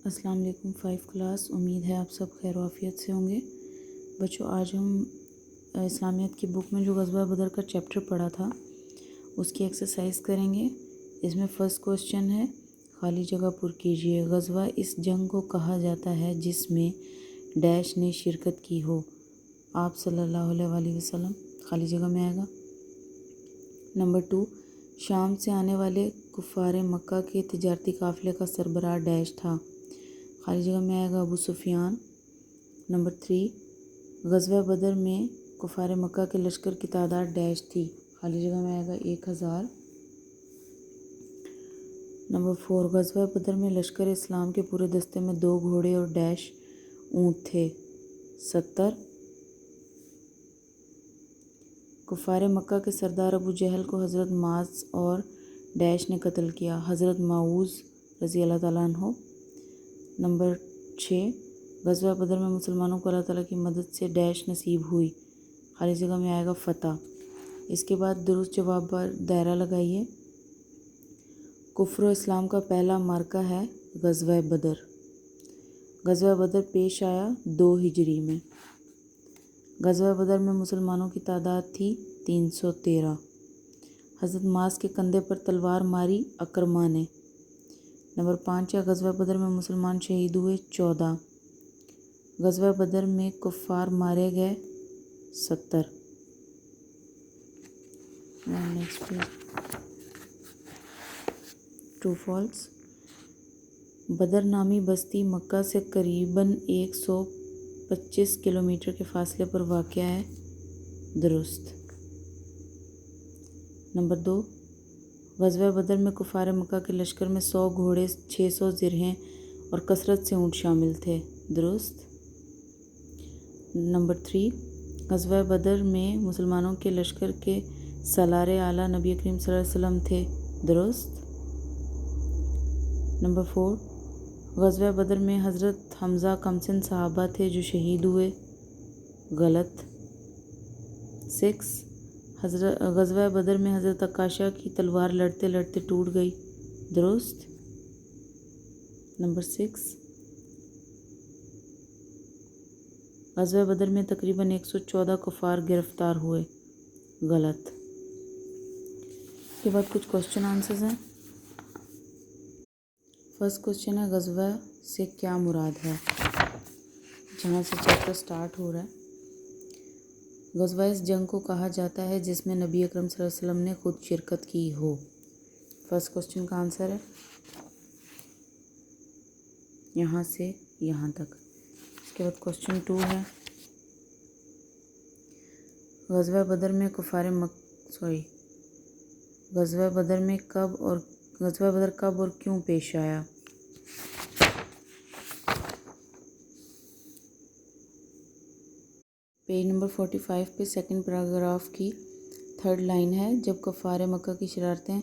अस्सलाम वालेकुम 5 क्लास। उम्मीद है आप सब खैर आफियत से होंगे। बच्चों, आज हम इस्लामियत की बुक में जो ग़ज़वा बदर का चैप्टर पढ़ा था उसकी एक्सरसाइज करेंगे। इसमें फ़र्स्ट क्वेश्चन है, खाली जगह पुर कीजिए। ग़ज़वा इस जंग को कहा जाता है जिसमें डैश ने शिरकत की हो। आप सल्लल्लाहु अलैहि वसल्लम, खाली जगह में आएगा। नंबर 2, शाम से आने वाले कुफ़ार मक्का के तिजारती काफ़िले का सरबराह डैश था। खाली जगह में आएगा अबू सुफियान। नंबर 3, ग़ज़वा बदर में कुफ़ार मक्का के लश्कर की तादाद डैश थी। खाली जगह में आएगा 1000। नंबर 4, ग़ज़वा बदर में लश्कर इस्लाम के पूरे दस्ते में 2 घोड़े और डैश ऊँट थे। 70। कुफ़ार मक्का के सरदार अबू जहल को हज़रत माज और डैश ने कत्ल किया। हज़रत माऊज़ रज़ी अल्लाह ताला अन्हो। नंबर 6, ग़ज़वा बदर में मुसलमानों को अल्लाह ताला की मदद से डैश नसीब हुई। खाली जगह में आएगा फ़तह। इसके बाद दुरुस्त जवाब पर दायरा लगाइए। कुफ्र इस्लाम का पहला मार्का है ग़ज़वा बदर। ग़ज़वा बदर पेश आया 2 हिजरी में। ग़ज़वा बदर में मुसलमानों की तादाद थी 313। हज़रत मास के कंधे पर तलवार मारी अकरमा ने। नंबर 5 है, ग़ज़वा बदर में मुसलमान शहीद हुए 14। ग़ज़वा बदर में कुफ़ार मारे गए 70। Next true false. बदर नामी बस्ती मक्का से करीबन 125 किलोमीटर के फासले पर वाक़या है। दुरुस्त। नंबर 2, ग़ज़वा बदर में कुफ़ार मक्का के लश्कर में 100 घोड़े, 600 ज़िरहें और कसरत से ऊँट शामिल थे। दुरुस्त। नंबर 3, ग़ज़वा बदर में मुसलमानों के लश्कर के सलारे आला नबी करीम सल्लल्लाहु अलैहि वसल्लम थे। दुरुस्त। नंबर 4, ग़ज़वा बदर में हज़रत हमज़ा कमसिन सहाबा थे जो शहीद हुए। गलत। 6, ग़ज़वा बदर में हज़रत अकाशा की तलवार लड़ते लड़ते टूट गई। दुरुस्त। नंबर 6, ग़ज़वा बदर में तकरीबन 114 कुफ़ार गिरफ़्तार हुए। गलत। इसके बाद कुछ क्वेश्चन आंसर्स हैं। फर्स्ट क्वेश्चन है, ग़ज़वा से क्या मुराद है, जहाँ से चैप्टर स्टार्ट हो रहा है। ग़ज़वा इस जंग को कहा जाता है जिसमें नबी अकरम सल्लल्लाहु अलैहि वसल्लम ने खुद शिरकत की हो। फर्स्ट क्वेश्चन का आंसर है यहाँ से यहाँ तक। इसके बाद क्वेश्चन 2 है, ग़ज़वा बदर में ग़ज़वा बदर कब और क्यों पेश आया। पेज नंबर 45 पे सेकंड पैराग्राफ की 3rd लाइन है, जब कुफ़ार मक्का की शरारतें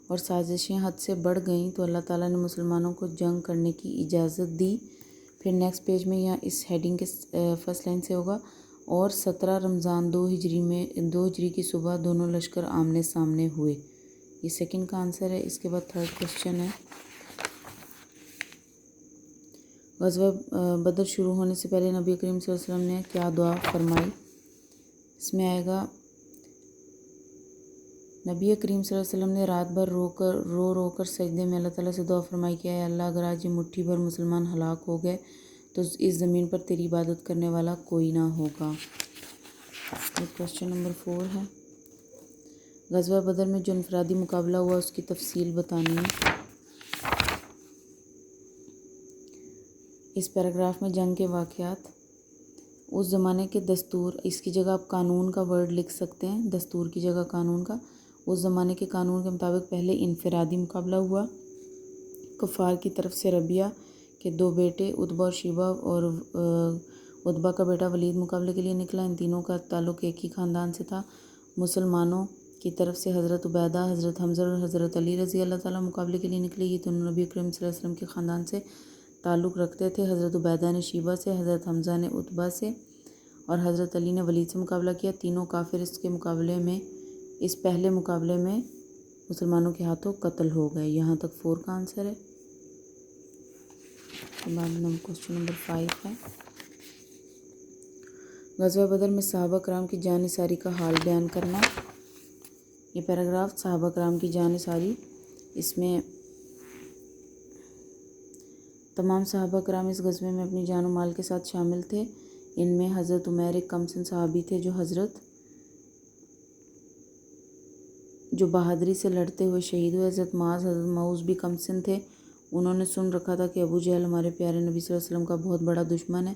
और साजिशें हद से बढ़ गईं तो अल्लाह ताला ने मुसलमानों को जंग करने की इजाज़त दी। फिर नेक्स्ट पेज में या इस हेडिंग के फर्स्ट लाइन से होगा, और 17 रमज़ान 2 हिजरी की सुबह दोनों लश्कर आमने सामने हुए। ये सेकंड का आंसर है। इसके बाद 3rd क्वेश्चन है, ग़ज़वा बदर शुरू होने से पहले नबी करीम सल्लल्लाहु अलैहि वसल्लम ने क्या दुआ फरमाई। इसमें आएगा, नबी करीम सल्लल्लाहु अलैहि वसल्लम ने रात भर रो कर सजदे में अल्लाह ताला से दुआ फरमाई कि या अल्लाह, अगर आज ये मुट्ठी भर मुसलमान हलाक हो गए तो इस ज़मीन पर तेरी इबादत करने वाला कोई ना होगा। क्वेश्चन नंबर 4 है, ग़ज़वा बदर में जो इनफरादी मुकाबला हुआ उसकी तफसील बतानी है। इस पैराग्राफ में जंग के वाक़यात, उस ज़माने के दस्तूर, इसकी जगह आप कानून का वर्ड लिख सकते हैं, दस्तूर की जगह कानून का। उस ज़माने के कानून के मुताबिक पहले इनफरादी मुकाबला हुआ। कुफ़ार की तरफ से रबिया के 2 बेटे उतबा और शीबा और उतबा का बेटा वलीद मुकाबले के लिए निकला। इन तीनों का ताल्लुक़ एक ही ख़ानदान से था। मुसलमानों की तरफ से हज़रत उबैदा, हज़रत हमज़ा और हज़रत अली रज़ी अल्लाह ताला मुकाबले के लिए निकले। ये तीनों नबी करीम सल्लल्लाहु अलैहि वसल्लम के ख़ानदान से ताल्लुक़ रखते थे। हज़रत उबैदा ने शीबा से, हज़रत हमज़ा ने उतबा से और हज़रत अली ने वलीद से मुकाबला किया। तीनों काफिर इस पहले मुकाबले में मुसलमानों के हाथों कत्ल हो गए। यहाँ तक 4 का आंसर है। کے بعد کوشچن نمبر 5 ہے، غزوہ بدر میں صحابہ کرام کی جان نثاری کا حال بیان کرنا۔ یہ پیراگراف صحابہ کرام کی جان نثاری، اس میں تمام صحابہ کرام اس غزوے میں اپنی جان و مال کے ساتھ شامل تھے۔ ان میں حضرت عمیر ایک کمسن صحابی تھے جو بہادری سے لڑتے ہوئے شہید ہوئے۔ حضرت معاذ بھی کمسن تھے۔ انہوں نے سن رکھا تھا کہ ابو جہل ہمارے پیارے نبی صلی اللہ علیہ وسلم کا بہت بڑا دشمن ہے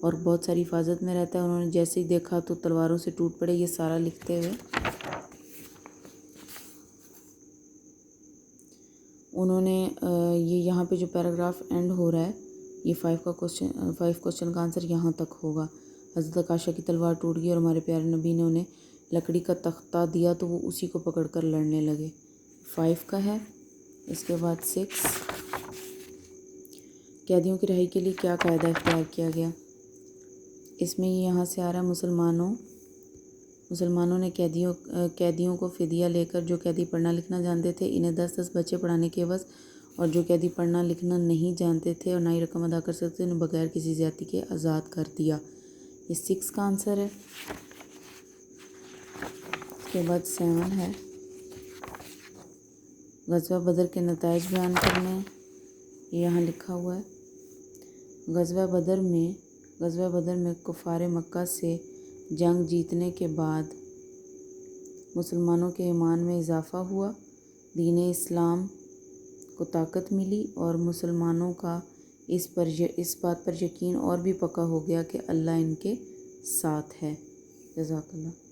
اور بہت ساری حفاظت میں رہتا ہے۔ انہوں نے جیسے ہی دیکھا تو تلواروں سے ٹوٹ پڑے۔ یہ سارا لکھتے ہوئے انہوں نے یہ یہاں پہ جو پیراگراف اینڈ ہو رہا ہے، یہ 5 کوشچن کا آنسر یہاں تک ہوگا۔ حضرت عکاشہ کی تلوار ٹوٹ گئی اور ہمارے پیارے نبی نے انہیں لکڑی کا تختہ دیا تو وہ اسی کو پکڑ کر لڑنے لگے۔ 5 کا ہے۔ اس کے بعد 6، قیدیوں کی رہائی کے لیے کیا قاعدہ اختیار کیا گیا؟ اس میں یہاں سے آ رہا ہے، مسلمانوں نے قیدیوں کو فدیہ لے کر، جو قیدی پڑھنا لکھنا جانتے تھے انہیں 10 بچے پڑھانے کے عوض، اور جو قیدی پڑھنا لکھنا نہیں جانتے تھے اور نہ ہی رقم ادا کر سکتے تھے انہیں بغیر کسی زیادتی کے آزاد کر دیا۔ یہ 6 کا آنسر ہے۔ اس کے بعد 7 ہے، غزوہ بدر کے نتائج بیان کرنے ہیں۔ یہ یہاں لکھا ہوا ہے، غزوہ بدر میں کفار مکہ سے جنگ جیتنے کے بعد مسلمانوں کے ایمان میں اضافہ ہوا، دین اسلام کو طاقت ملی اور مسلمانوں کا اس بات پر یقین اور بھی پکا ہو گیا کہ اللہ ان کے ساتھ ہے۔ جزاک اللہ۔